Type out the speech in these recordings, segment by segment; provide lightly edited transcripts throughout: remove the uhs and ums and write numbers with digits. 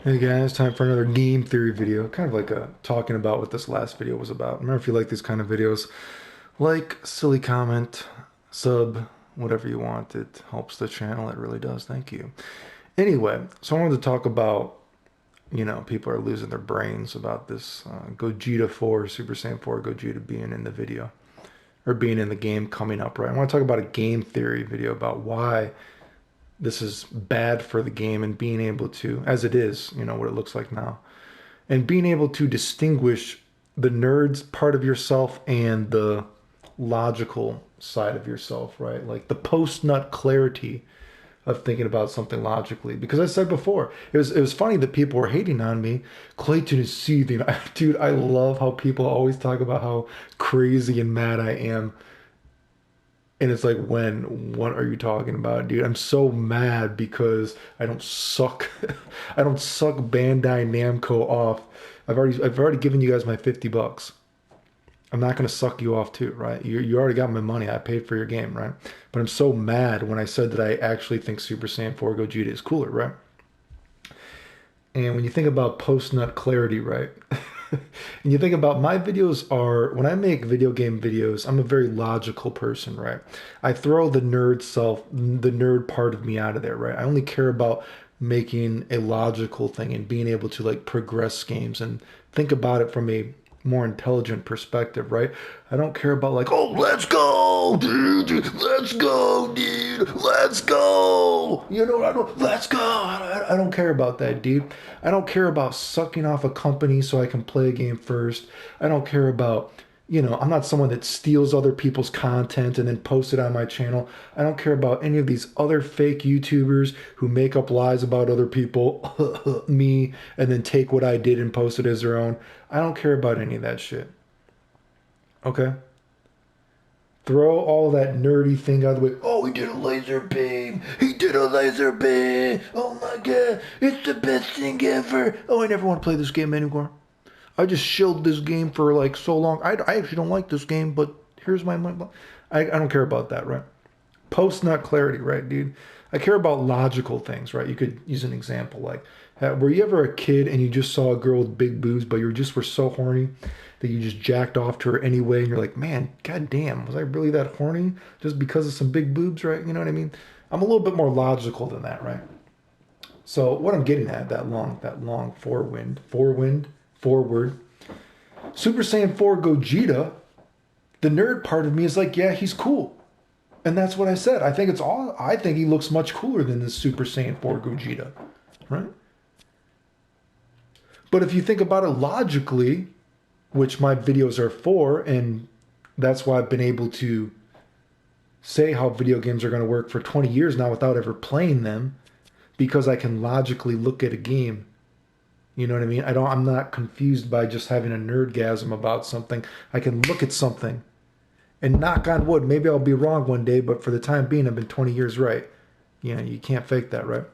Hey guys, time for another game theory video. Kind of like talking about what this last video was about. Remember, if you like these kind of videos, like, silly comment, sub, whatever you want. It helps the channel. It really does. Thank you. Anyway, so I wanted to talk about, people are losing their brains about this Gogeta 4, Super Saiyan 4 Gogeta being in the video, or being in the game coming up, right? I want to talk about a game theory video about why this is bad for the game and being able to, as it is, what it looks like now, and being able to distinguish the nerds part of yourself and the logical side of yourself, right? Like the post nut clarity of thinking about something logically. Because I said before, it was funny that people were hating on me. Clayton is seething. Dude, I love how people always talk about how crazy and mad I am. And it's like, what are you talking about, dude? I'm so mad because I don't suck. I don't suck Bandai Namco off. I've already given you guys my $50. I'm not gonna suck you off too, right? You already got my money. I paid for your game, right? But I'm so mad when I said that I actually think Super Saiyan 4 Gogeta is cooler, right? And when you think about post nut clarity, right? And you think about my videos are, when I make video game videos, I'm a very logical person, right? I throw the nerd self, the nerd part of me out of there, right? I only care about making a logical thing and being able to like progress games and think about it from a more intelligent perspective, right? I don't care about like, oh, let's go, dude, let's go, dude, let's go. Let's go. I don't care about that, dude. I don't care about sucking off a company so I can play a game first. I don't care about, I'm not someone that steals other people's content and then posts it on my channel. I don't care about any of these other fake YouTubers who make up lies about other people, me, and then take what I did and post it as their own. I don't care about any of that shit. Okay? Throw all that nerdy thing out of the way. Oh, he did a laser beam. He did a laser beam. Oh my god, it's the best thing ever. Oh, I never want to play this game anymore. I just shilled this game for like so long. I actually don't like this game, but here's my money. I don't care about that, right? Post nut clarity, right, dude? I care about logical things, right? You could use an example like, were you ever a kid and you just saw a girl with big boobs, but were so horny that you just jacked off to her anyway, and you're like, man, goddamn, was I really that horny just because of some big boobs, right? You know what I mean? I'm a little bit more logical than that, right? So what I'm getting at, that long forward. Super Saiyan 4 Gogeta, the nerd part of me is like, yeah, he's cool. And that's what I said. I think he looks much cooler than this Super Saiyan 4 Gogeta, right? But if you think about it logically, which my videos are for, and that's why I've been able to say how video games are going to work for 20 years now without ever playing them, because I can logically look at a game. You know what I mean? I'm not confused by just having a nerdgasm about something. I can look at something and knock on wood. Maybe I'll be wrong one day, but for the time being, I've been 20 years right. You can't fake that, right?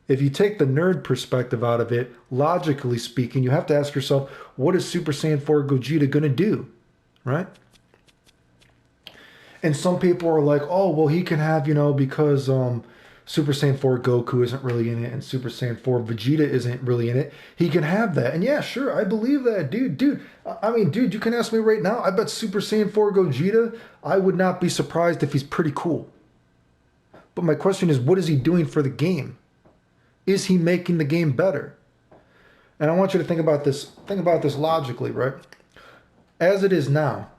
If you take the nerd perspective out of it, logically speaking, you have to ask yourself, what is Super Saiyan 4 Gogeta going to do? Right? And some people are like, oh, well, he can have, because Super Saiyan 4 Goku isn't really in it and Super Saiyan 4 Vegeta isn't really in it, he can have that. And yeah, sure, I believe that, dude. Dude, you can ask me right now. I bet Super Saiyan 4 Gogeta, I would not be surprised if he's pretty cool. But my question is, what is he doing for the game? Is he making the game better? And I want you to think about this logically, right? As it is now,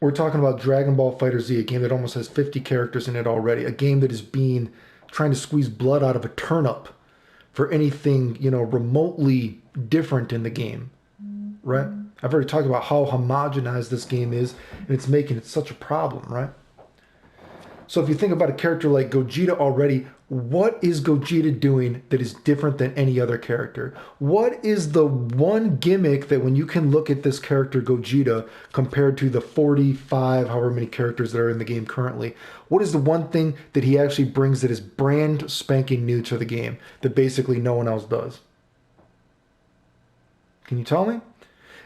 we're talking about Dragon Ball Fighter Z, a game that almost has 50 characters in it already, a game that is trying to squeeze blood out of a turnip for anything, remotely different in the game, right? I've already talked about how homogenized this game is, and it's making it such a problem, right? So if you think about a character like Gogeta already, what is Gogeta doing that is different than any other character? What is the one gimmick that when you can look at this character Gogeta compared to the 45, however many characters that are in the game currently, what is the one thing that he actually brings that is brand spanking new to the game that basically no one else does? Can you tell me?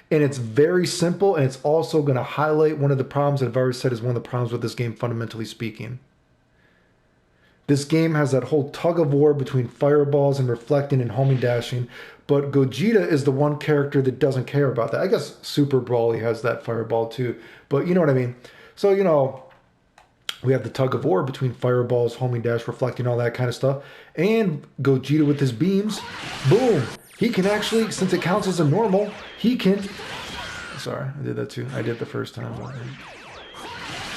And it's very simple, and it's also going to highlight one of the problems that I've already said is one of the problems with this game, fundamentally speaking. This game has that whole tug of war between fireballs and reflecting and homing dashing, but Gogeta is the one character that doesn't care about that. I guess Super Brawly has that fireball too, but you know what I mean. So, you know, we have the tug of war between fireballs, homing dash, reflecting, all that kind of stuff. And Gogeta with his beams, boom. He can actually, since it counts as a normal, he can... Sorry, I did that too. I did it the first time.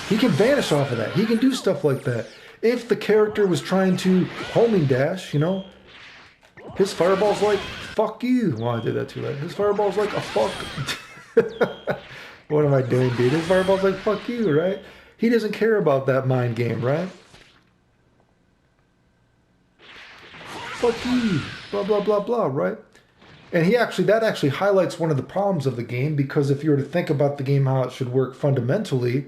He can vanish off of that. He can do stuff like that. If the character was trying to homing dash, you know, his fireball's like, fuck you. Well, I did that too late. His fireball's like a fuck. What am I doing, dude? His fireball's like, fuck you, right? He doesn't care about that mind game, right? Fuck you. Blah, blah, blah, blah, right? And that actually highlights one of the problems of the game, because if you were to think about the game, how it should work fundamentally,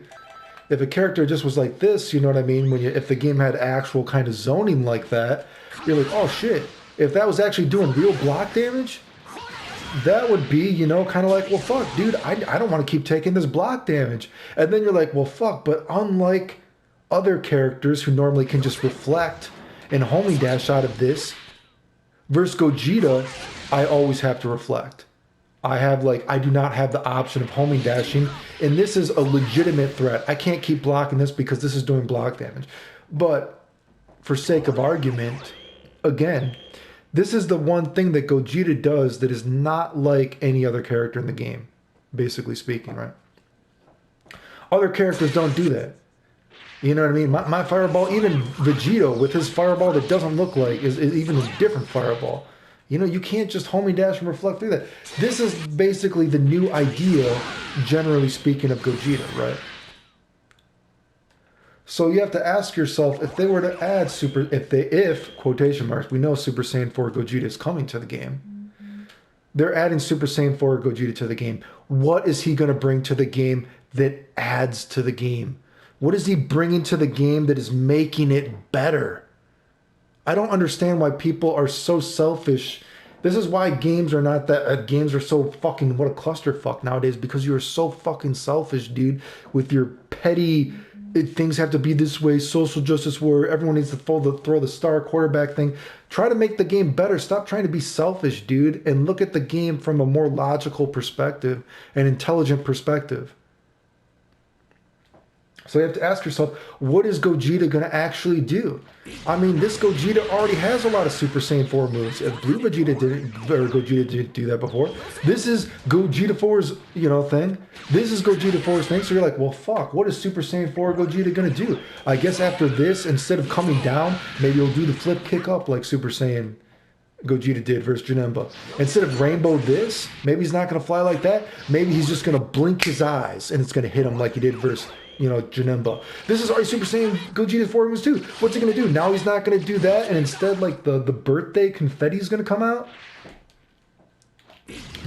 if a character just was like this, you know what I mean? If the game had actual kind of zoning like that, you're like, oh shit. If that was actually doing real block damage, that would be, you know, kind of like, well, fuck, dude, I don't want to keep taking this block damage. And then you're like, well, fuck, but unlike other characters who normally can just reflect and homing dash out of this, versus Gogeta, I always have to reflect. I do not have the option of homing dashing, and this is a legitimate threat. I can't keep blocking this because this is doing block damage. But for sake of argument, again, this is the one thing that Gogeta does that is not like any other character in the game, basically speaking, right? Other characters don't do that. You know what I mean? My fireball, even Vegito with his fireball that doesn't look like, is even a different fireball. You know, you can't just homing dash and reflect through that. This is basically the new idea, generally speaking, of Gogeta, right? So you have to ask yourself, if they were to add if quotation marks, we know Super Saiyan 4 Gogeta is coming to the game. They're adding Super Saiyan 4 Gogeta to the game. What is he going to bring to the game that adds to the game? What is he bringing to the game that is making it better? I don't understand why people are so selfish. This is why games are not that... games are so fucking... What a clusterfuck nowadays. Because you are so fucking selfish, dude. With your petty... things have to be this way. Social justice war. Everyone needs to throw the star quarterback thing. Try to make the game better. Stop trying to be selfish, dude. And look at the game from a more logical perspective. An intelligent perspective. So you have to ask yourself, what is Gogeta going to actually do? I mean, this Gogeta already has a lot of Super Saiyan 4 moves. If Blue Vegeta didn't do that before. This is Gogeta 4's, you know, thing. This is Gogeta 4's thing. So you're like, well, fuck, what is Super Saiyan 4 Gogeta going to do? I guess after this, instead of coming down, maybe he'll do the flip kick up like Super Saiyan Gogeta did versus Janemba. Instead of rainbow this, maybe he's not going to fly like that. Maybe he's just going to blink his eyes and it's going to hit him like he did versus, you know, Janemba. This is already Super Saiyan Gogeta 4 moves too. What's he going to do? Now he's not going to do that, and instead, like, the birthday confetti is going to come out?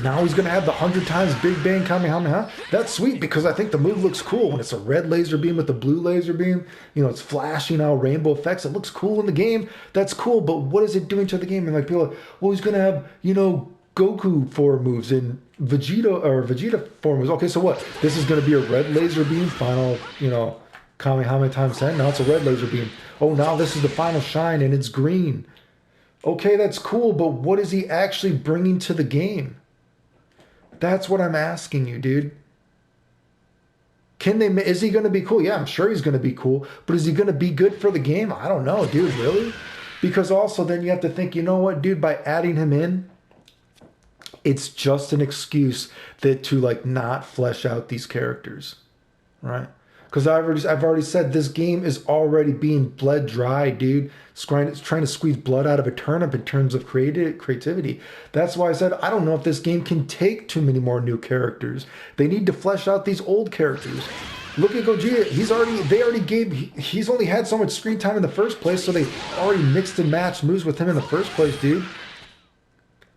Now he's going to have the 100 times Big Bang Kamehameha? That's sweet, because I think the move looks cool when it's a red laser beam with the blue laser beam. You know, it's flashing out rainbow effects. It looks cool in the game. That's cool, but what is it doing to the game? And like, people are like, well, he's going to have, you know, Goku 4 moves and Vegeta 4 moves. Okay, so what? This is going to be a red laser beam final, you know, Kamehameha times 10. Now it's a red laser beam. Oh, now this is the final shine and it's green. Okay, that's cool, but what is he actually bringing to the game? That's what I'm asking you, dude. Is he going to be cool? Yeah, I'm sure he's going to be cool, but is he going to be good for the game? I don't know, dude, really? Because also then you have to think, you know what, dude, by adding him in, it's just an excuse to like not flesh out these characters, right? Because I've already said this game is already being bled dry, dude. It's trying to squeeze blood out of a turnip in terms of creativity. That's why I said I don't know if this game can take too many more new characters. They need to flesh out these old characters. Look at Gogeta. He's only had so much screen time in the first place, so they already mixed and matched moves with him in the first place, dude.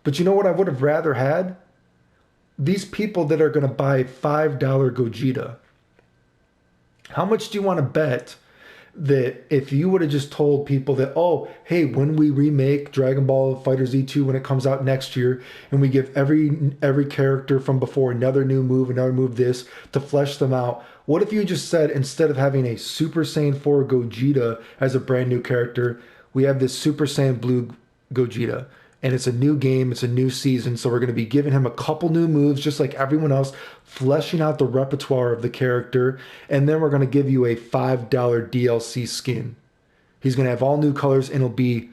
But you know what I would have rather had? These people that are going to buy $5 Gogeta. How much do you want to bet that if you would have just told people that, oh, hey, when we remake Dragon Ball FighterZ 2 when it comes out next year, and we give every character from before another move this to flesh them out, what if you just said, instead of having a Super Saiyan 4 Gogeta as a brand new character, we have this Super Saiyan Blue Gogeta? And it's a new game, it's a new season, so we're going to be giving him a couple new moves, just like everyone else, fleshing out the repertoire of the character, and then we're going to give you a $5 DLC skin. He's going to have all new colors, and it'll be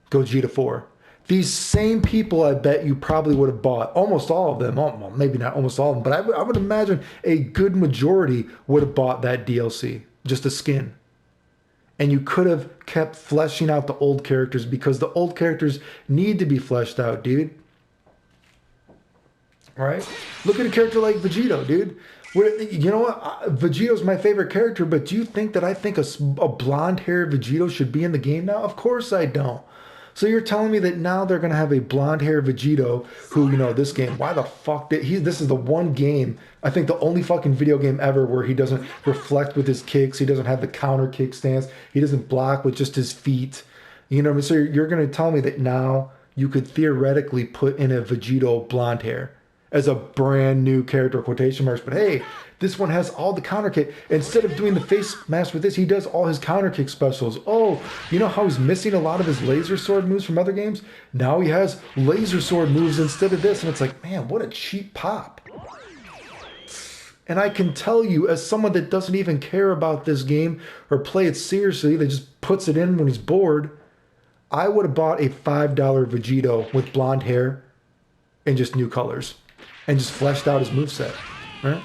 Gogeta 4. These same people, I bet you probably would have bought, almost all of them, well, maybe not almost all of them, but I would imagine a good majority would have bought that DLC, just a skin. And you could have kept fleshing out the old characters, because the old characters need to be fleshed out, dude. All right? Look at a character like Vegito, dude. You know what? Vegito's my favorite character, but do you think that I think a blonde-haired Vegito should be in the game now? Of course I don't. So you're telling me that now they're going to have a blonde-haired Vegito who, you know, this game, why the fuck did he, this is the one game, I think the only fucking video game ever where he doesn't reflect with his kicks, he doesn't have the counter kick stance, he doesn't block with just his feet. You know what I mean? So you're going to tell me that now you could theoretically put in a Vegito blonde hair as a brand new character, quotation marks, but hey, this one has all the counter kick. Instead of doing the face mask with this, he does all his counter kick specials. Oh, you know how he's missing a lot of his laser sword moves from other games? Now he has laser sword moves instead of this, and it's like, man, what a cheap pop. And I can tell you, as someone that doesn't even care about this game or play it seriously, that just puts it in when he's bored, I would have bought a $5 Vegito with blonde hair and just new colors and just fleshed out his moveset, right?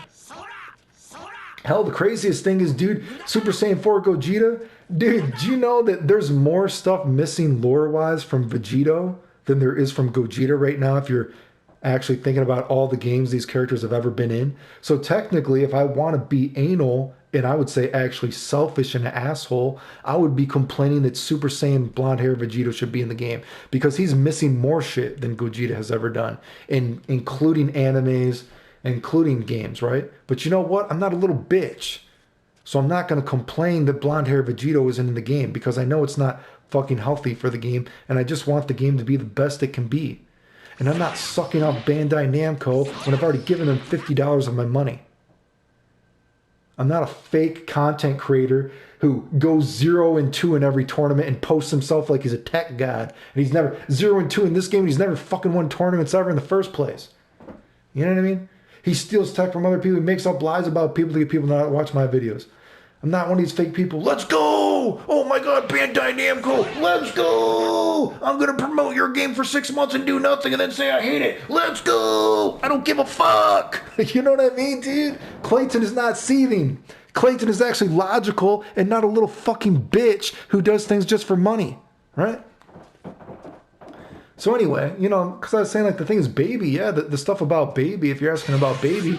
Hell, the craziest thing is, dude, Super Saiyan 4 Gogeta, dude, do you know that there's more stuff missing lore-wise from Vegito than there is from Gogeta right now, if you're actually thinking about all the games these characters have ever been in? So technically, if I want to be anal, and I would say actually selfish and an asshole, I would be complaining that Super Saiyan blonde hair Vegito should be in the game, because he's missing more shit than Gogeta has ever done, including animes, including games, right? But you know what? I'm not a little bitch. So I'm not going to complain that blonde hair Vegito isn't in the game, because I know it's not fucking healthy for the game, and I just want the game to be the best it can be. And I'm not sucking up Bandai Namco when I've already given them $50 of my money. I'm not a fake content creator who goes 0-2 in every tournament and posts himself like he's a tech god. And he's never 0-2 in this game, and he's never fucking won tournaments ever in the first place. You know what I mean? He steals tech from other people. He makes up lies about people to get people not to watch my videos. I'm not one of these fake people. Let's go! Oh my god, Bandai Namco! Let's go! I'm gonna promote your game for 6 months and do nothing and then say I hate it. Let's go! I don't give a fuck! You know what I mean, dude? Clayton is not seething. Clayton is actually logical and not a little fucking bitch who does things just for money. Right? So anyway, you know, because I was saying, like, the thing is Baby. Yeah, the stuff about Baby, if you're asking about Baby,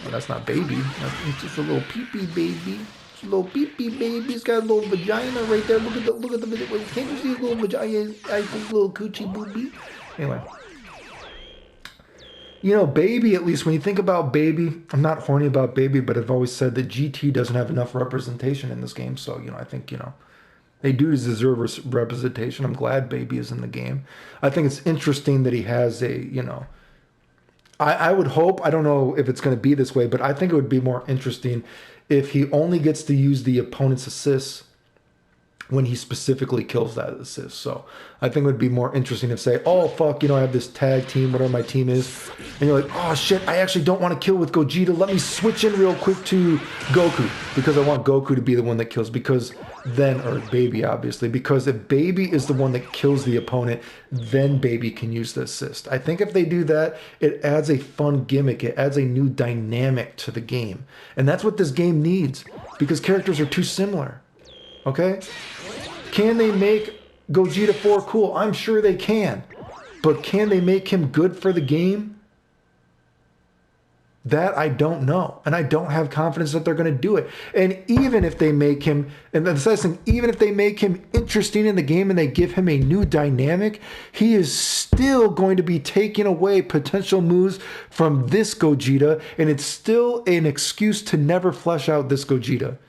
well, that's not Baby. It's just a little pee-pee baby. It's a little pee-pee baby. It's got a little vagina right there. Look at the video. Can't you see a little vagina? I think little coochie booby. Anyway. You know, Baby, at least when you think about Baby, I'm not horny about Baby, but I've always said that GT doesn't have enough representation in this game. So, you know, I think, you know, they do deserve representation. I'm glad Baby is in the game. I think it's interesting that he has a, you know, I would hope, I don't know if it's going to be this way, but I think it would be more interesting if he only gets to use the opponent's assists when he specifically kills that assist. So I think it would be more interesting if, say, oh, fuck, you know, I have this tag team, whatever my team is, and you're like, oh, shit, I actually don't want to kill with Gogeta. Let me switch in real quick to Goku, because I want Goku to be the one that kills, because then, or Baby, obviously, because if Baby is the one that kills the opponent, then Baby can use the assist. I think if they do that, it adds a fun gimmick. It adds a new dynamic to the game. And that's what this game needs, because characters are too similar. Okay? Can they make Gogeta 4 cool? I'm sure they can. But can they make him good for the game? That I don't know. And I don't have confidence that they're going to do it. And even if they make him, and the second thing, even if they make him interesting in the game and they give him a new dynamic, he is still going to be taking away potential moves from this Gogeta. And it's still an excuse to never flesh out this Gogeta.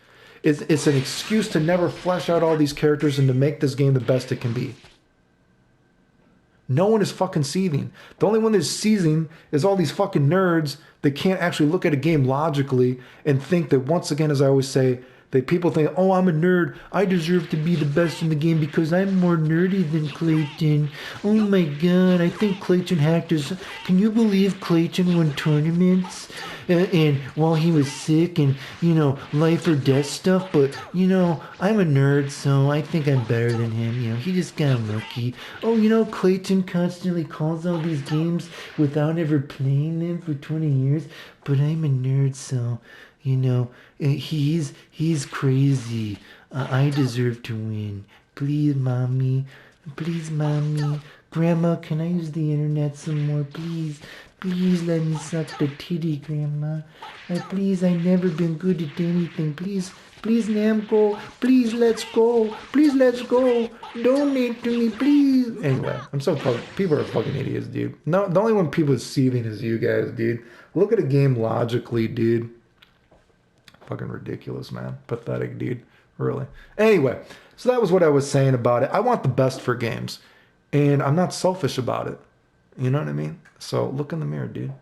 It's an excuse to never flesh out all these characters and to make this game the best it can be. No one is fucking seething. The only one that's seething is all these fucking nerds that can't actually look at a game logically and think that, once again, as I always say, that people think, oh, I'm a nerd. I deserve to be the best in the game because I'm more nerdy than Clayton. Oh my god, I think Clayton hacked us. Can you believe Clayton won tournaments? And while he was sick and, life or death stuff, but, I'm a nerd, so I think I'm better than him. He just got lucky. Oh, Clayton constantly calls all these games without ever playing them for 20 years, but I'm a nerd, so, he's crazy. I deserve to win. Please, mommy. Please, mommy. Grandma, can I use the internet some more, please? Please let me suck the titty, Grandma. Please, I've never been good at anything. Please, Namco. Please, let's go. Please, let's go. Donate to me, please. Anyway, I'm so fucking... People are fucking idiots, dude. No, the only one people is seething is you guys, dude. Look at a game logically, dude. Fucking ridiculous, man. Pathetic, dude. Really. Anyway, so that was what I was saying about it. I want the best for games. And I'm not selfish about it. You know what I mean? So look in the mirror, dude.